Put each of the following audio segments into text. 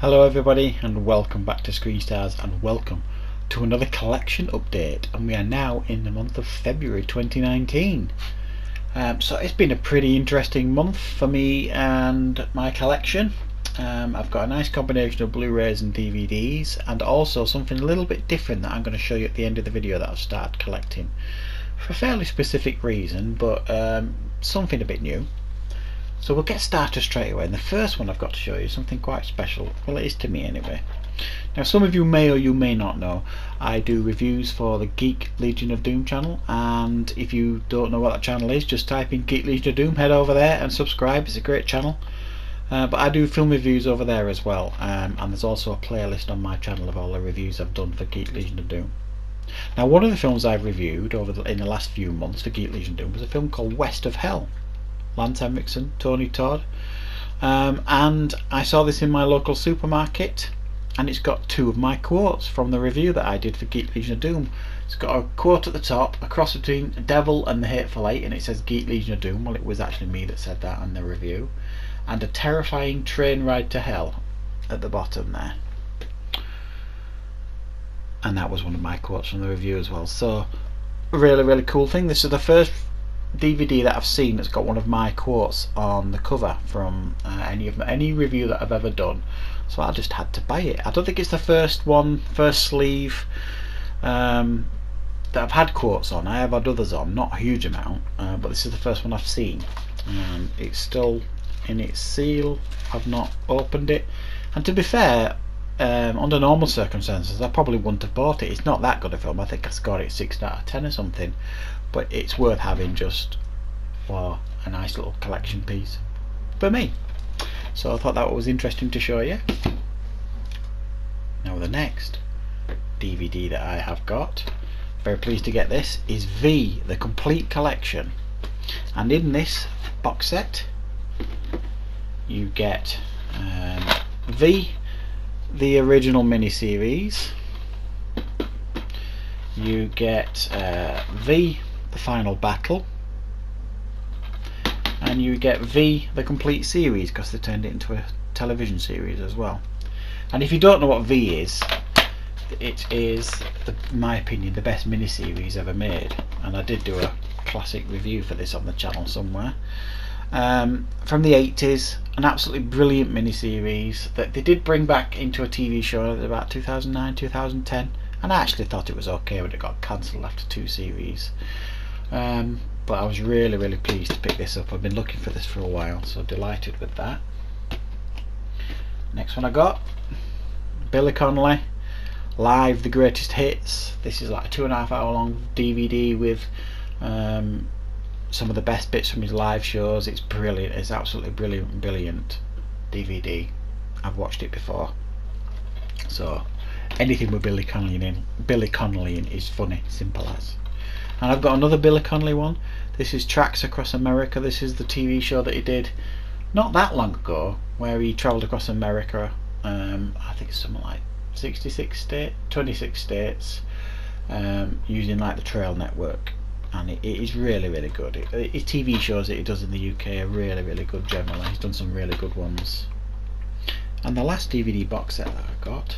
Hello everybody and welcome back to Screen Stars and welcome to another collection update, and we are now in the month of February 2019. So it's been a pretty interesting month for me and my collection. I've got a nice combination of Blu-rays and DVDs, and also something a little bit different that I'm going to show you at the end of the video that I've started collecting for a fairly specific reason, but something a bit new. So we'll get started straight away, and the first one I've got to show you is something quite special. Well, it is to me anyway. Now, some of you may or you may not know, I do reviews for the Geek Legion of Doom channel, and if you don't know what that channel is, just type in Geek Legion of Doom, head over there and subscribe. It's a great channel. But I do film reviews over there as well, and there's also a playlist on my channel of all the reviews I've done for Geek Legion of Doom. Now, one of the films I've reviewed in the last few months for Geek Legion of Doom was a film called West of Hell. Lance Henriksen, Tony Todd, and I saw this in my local supermarket, and it's got two of my quotes from the review that I did for Geek Legion of Doom. It's got a quote at the top, a cross between Devil and the Hateful Eight, and it says Geek Legion of Doom. Well, it was actually me that said that in the review. And a terrifying train ride to hell at the bottom there. And that was one of my quotes from the review as well. So, really cool thing. This is the first DVD that I've seen that's got one of my quotes on the cover from any review that I've ever done, so I just had to buy it. I don't think it's the first sleeve that I've had quotes on. I have had others on, not a huge amount, but this is the first one I've seen. It's still in its seal. I've not opened it, and to be fair, under normal circumstances I probably wouldn't have bought it. It's not that good a film. I think I scored it 6 out of 10 or something, but it's worth having just for a nice little collection piece for me. So I thought that was interesting to show you. Now the next DVD that I have got, very pleased to get this, is V, the complete collection. And in this box set you get V, the original miniseries, you get V, the final battle, and you get V, the complete series, because they turned it into a television series as well. And if you don't know what V is, it is, in my opinion, the best miniseries ever made, and I did do a classic review for this on the channel somewhere. From the 80s, an absolutely brilliant miniseries that they did bring back into a TV show in about 2009, 2010, and I actually thought it was okay when it got cancelled after 2 series. But I was really pleased to pick this up. I've been looking for this for a while, so delighted with that. Next one I got, Billy Connolly, Live, the Greatest Hits. This is like a 2.5 hour long DVD with some of the best bits from his live shows. It's brilliant. It's absolutely brilliant DVD. I've watched it before, so anything with Billy Connolly in is funny, simple as. And I've got another Billy Connolly one. This is Tracks Across America. This is the TV show that he did not that long ago, where he travelled across America. I think it's something like 26 states, using like the Trail Network, and it is really good. His TV shows that he does in the UK are really good generally. He's done some really good ones. And the last DVD box set that I got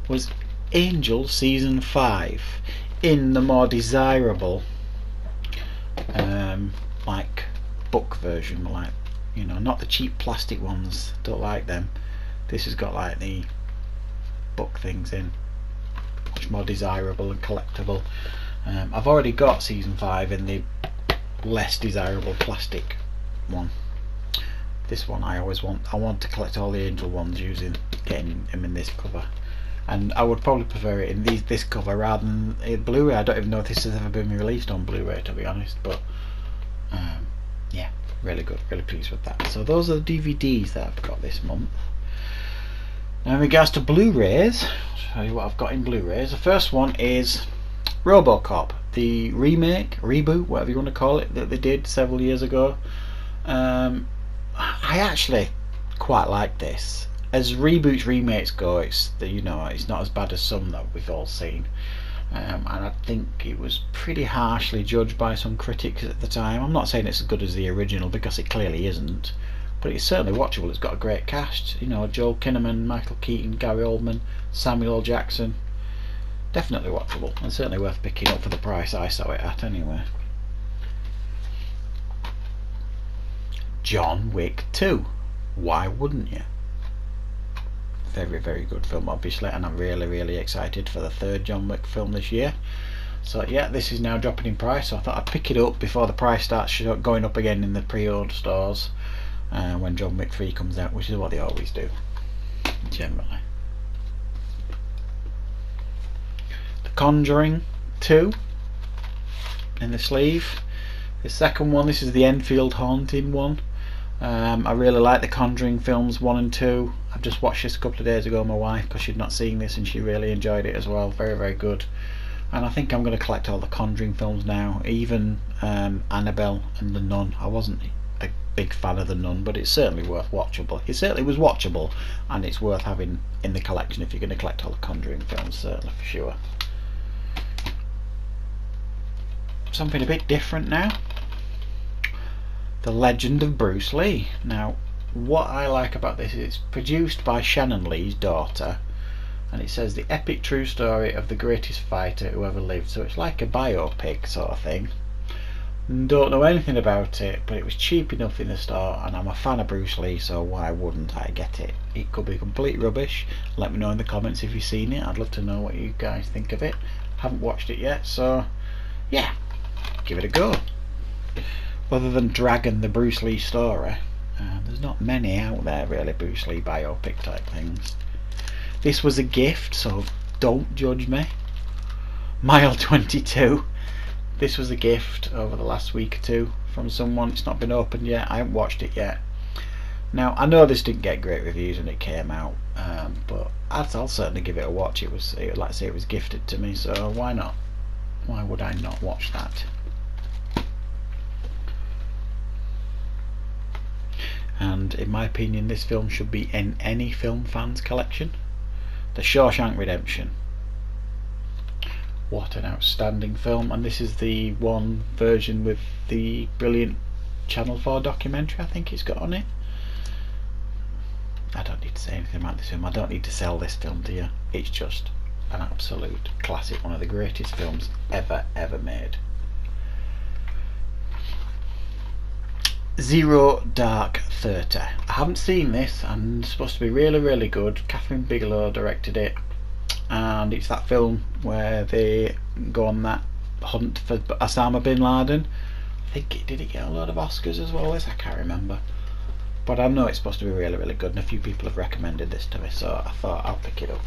was Angel Season 5 in the more desirable like book version, like, you know, not the cheap plastic ones, don't like them. This has got like the book things in, much more desirable and collectible. I've already got Season 5 in the less desirable plastic one. This one I want to collect all the Angel ones using getting them in this cover, and I would probably prefer it in this cover rather than Blu-ray. I don't even know if this has ever been released on Blu-ray, to be honest, but yeah, really good, really pleased with that. So those are the DVDs that I've got this month. Now in regards to Blu-rays, I'll show you what I've got in Blu-rays. The first one is RoboCop, the remake, reboot, whatever you want to call it, that they did several years ago. I actually quite like this. As reboots, remakes go, it's not as bad as some that we've all seen. And I think it was pretty harshly judged by some critics at the time. I'm not saying it's as good as the original, because it clearly isn't, but it's certainly watchable. It's got a great cast, you know, Joel Kinnaman, Michael Keaton, Gary Oldman, Samuel L. Jackson. Definitely watchable, and certainly worth picking up for the price I saw it at anyway. John Wick 2. Why wouldn't you? Very, very good film, obviously, and I'm really excited for the third John Wick film this year. So yeah, this is now dropping in price, so I thought I'd pick it up before the price starts going up again in the pre-order stores when John Wick 3 comes out, which is what they always do, generally. The Conjuring 2 in the sleeve. The second one, this is the Enfield Haunting one. I really like the Conjuring films 1 and 2. I've just watched this a couple of days ago with my wife because she'd not seen this and she really enjoyed it as well. Very, very good. And I think I'm going to collect all the Conjuring films now, even Annabelle and The Nun. I wasn't a big fan of The Nun, but it's certainly worth watchable. It certainly was watchable, and it's worth having in the collection if you're going to collect all the Conjuring films, certainly, for sure. Something a bit different now. The Legend of Bruce Lee. Now, what I like about this is it's produced by Shannon Lee's daughter, and it says the epic true story of the greatest fighter who ever lived. So it's like a biopic sort of thing. Don't know anything about it, but it was cheap enough in the store, and I'm a fan of Bruce Lee, so why wouldn't I get it? It could be complete rubbish. Let me know in the comments if you've seen it. I'd love to know what you guys think of it. Haven't watched it yet, so yeah, give it a go. Other than Dragon, the Bruce Lee story, there's not many out there really, Bruce Lee biopic type things. This was a gift, so don't judge me. Mile 22. This was a gift over the last week or two from someone. It's not been opened yet. I haven't watched it yet. Now I know this didn't get great reviews when it came out, but I'll certainly give it a watch. It was, like I say, it was gifted to me, so why not? Why would I not watch that? And in my opinion, this film should be in any film fan's collection. The Shawshank Redemption. What an outstanding film, and this is the one version with the brilliant Channel 4 documentary I think it's got on it. I don't need to say anything about this film. I don't need to sell this film to you. It's just an absolute classic, one of the greatest films ever made. Zero Dark 30. I haven't seen this, and it's supposed to be really good. Catherine Bigelow directed it, and it's that film where they go on that hunt for Osama bin Laden. I think it did get a lot of Oscars as well as I can't remember, but I know it's supposed to be really good, and a few people have recommended this to me, so I thought I'll pick it up.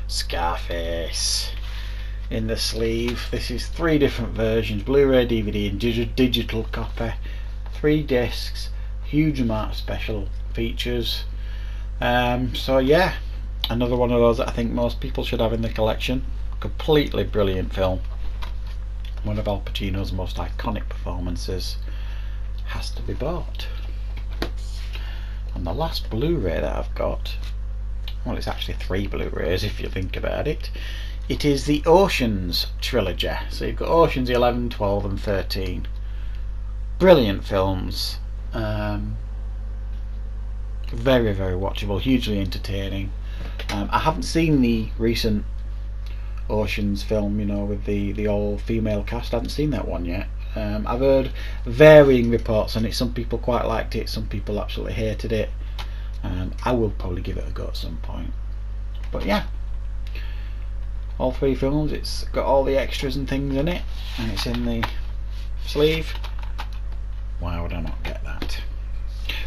Scarface in the sleeve. This is 3 different versions: Blu-ray, DVD and digital copy, 3 discs, huge amount of special features. So yeah, another one of those that I think most people should have in the collection. Completely brilliant film. One of Al Pacino's most iconic performances. Has to be bought. And the last Blu-ray that I've got, well, it's actually 3 Blu-rays if you think about it. It is the Oceans trilogy. So you've got Oceans 11, 12 and 13. Brilliant films. Very watchable, hugely entertaining. I haven't seen the recent Oceans film, you know, with the all female cast. I haven't seen that one yet. I've heard varying reports on it. Some people quite liked it, some people absolutely hated it. I will probably give it a go at some point. But yeah, all 3 films. It's got all the extras and things in it, and it's in the sleeve. Why would I not get that?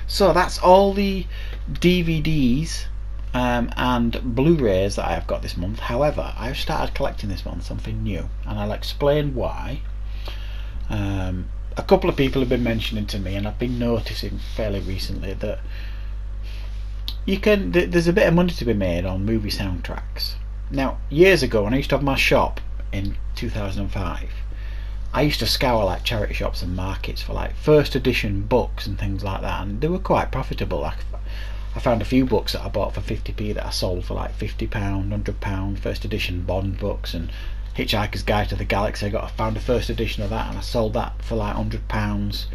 So that's all the DVDs and Blu-rays that I have got this month. However, I've started collecting this month something new, and I'll explain why. A couple of people have been mentioning to me, and I've been noticing fairly recently that there's a bit of money to be made on movie soundtracks. Now, years ago, when I used to have my shop in 2005, I used to scour like charity shops and markets for like first edition books and things like that, and they were quite profitable. I found a few books that I bought for 50p that I sold for like £50, £100, first edition Bond books and Hitchhiker's Guide to the Galaxy. I found a first edition of that, and I sold that for like £100.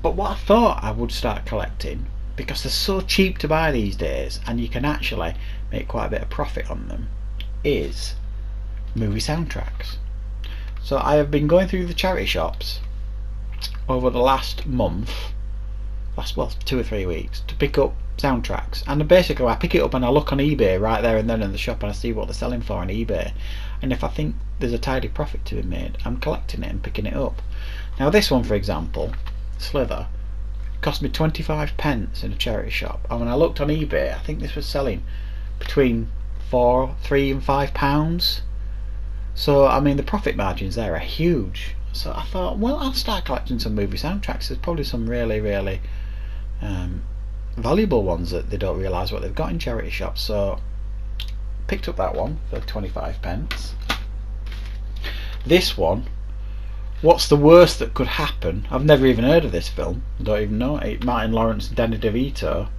But what I thought I would start collecting, because they're so cheap to buy these days and you can actually make quite a bit of profit on them, is movie soundtracks. So I have been going through the charity shops over the last month, well, 2 or 3 weeks, to pick up soundtracks, and basically I pick it up and I look on eBay right there and then in the shop, and I see what they're selling for on eBay, and if I think there's a tidy profit to be made, I'm collecting it and picking it up. Now this one, for example, Slither, cost me 25p in a charity shop, and when I looked on eBay, I think this was selling between £3 and £5. So I mean, the profit margins there are huge. So I thought, well, I'll start collecting some movie soundtracks. There's probably some really valuable ones that they don't realise what they've got in charity shops. So picked up that one for 25p. This one, What's the Worst That Could Happen? I've never even heard of this film. I don't even know it. Martin Lawrence and Danny DeVito.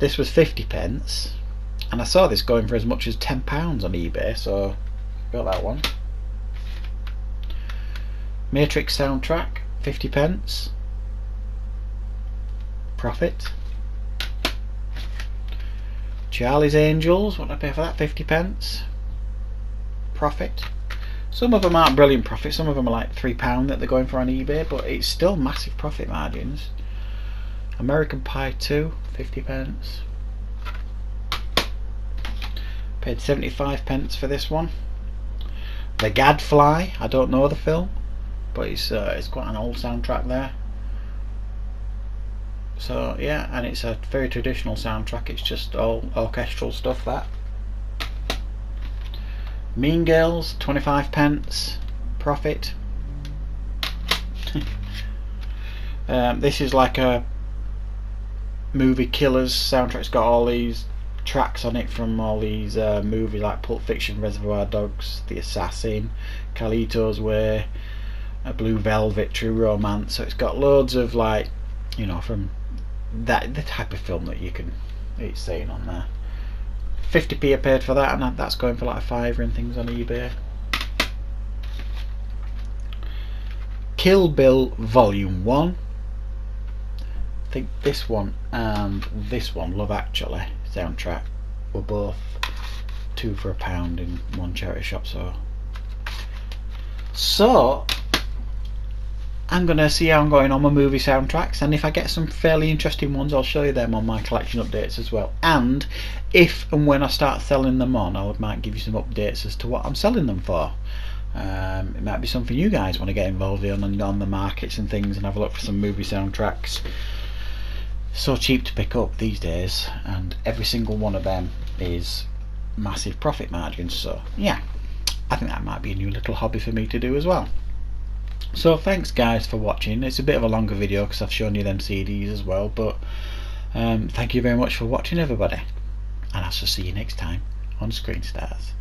This was 50p, and I saw this going for as much as £10 on eBay, so got that one. Matrix soundtrack, 50p. Profit. Charlie's Angels, what did I pay for that? 50p. Profit. Some of them aren't brilliant profit, some of them are like £3 that they're going for on eBay, but it's still massive profit margins. American Pie 2, 50p. Paid 75p for this one. The Gadfly, I don't know the film, but it's quite an old soundtrack there. So yeah, and it's a very traditional soundtrack, it's just all orchestral stuff, that. Mean Girls, 25p. Profit. This is like a movie killers soundtrack. It's got all these tracks on it from all these movies like Pulp Fiction, Reservoir Dogs, The Assassin, Carlito's Way, Blue Velvet, True Romance. So it's got loads of, like, you know, from that, the type of film that it's saying on there. 50p I paid for that, and that's going for like a £5 and things on eBay. Kill Bill Volume 1. I think this one and this one, Love Actually soundtrack, were both 2 for £1 in one charity shop. So I'm going to see how I'm going on my movie soundtracks, and if I get some fairly interesting ones, I'll show you them on my collection updates as well. And if and when I start selling them on, I might give you some updates as to what I'm selling them for. It might be something you guys want to get involved in on the markets and things, and have a look for some movie soundtracks. So cheap to pick up these days, and every single one of them is massive profit margins. So yeah, I think that might be a new little hobby for me to do as well. So thanks guys for watching. It's a bit of a longer video because I've shown you them CDs as well, but thank you very much for watching, everybody, and I'll see you next time on Screen Stars.